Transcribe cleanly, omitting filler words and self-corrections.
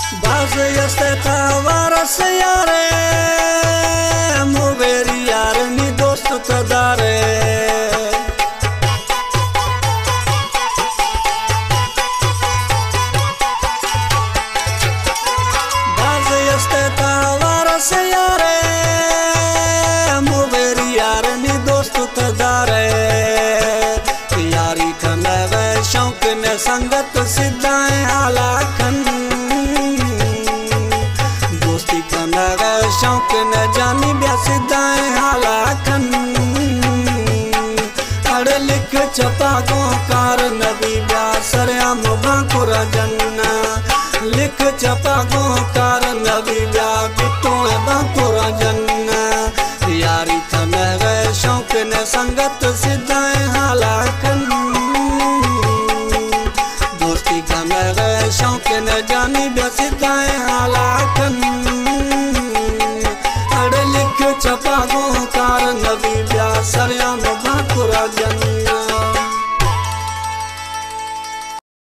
बाज यस्ते वारस यारे मुवेरी यार नी दोस्त तदारे बाज यस्ते वारस यारे मुवेरी यार नी दोस्त तदारे यारी खने वे शौक ने संगत सिद्धाएं हालाखन शौक न जानी ब्या सिद्धाएं हालाखन अड़ लिख छपा गो कार नबी ब्या सरयाम बांकुर जन्ना लिख छपा गो कार नबी ब्या बिटो बांकुर जन्ना यारी थन गए शौक न संगत सिद्धाएं हालाखन दोस्ती खन गए शौक न जानी ब्या सिद्धाएं हालाखन छपा गो कार नबी ब्या सरयाम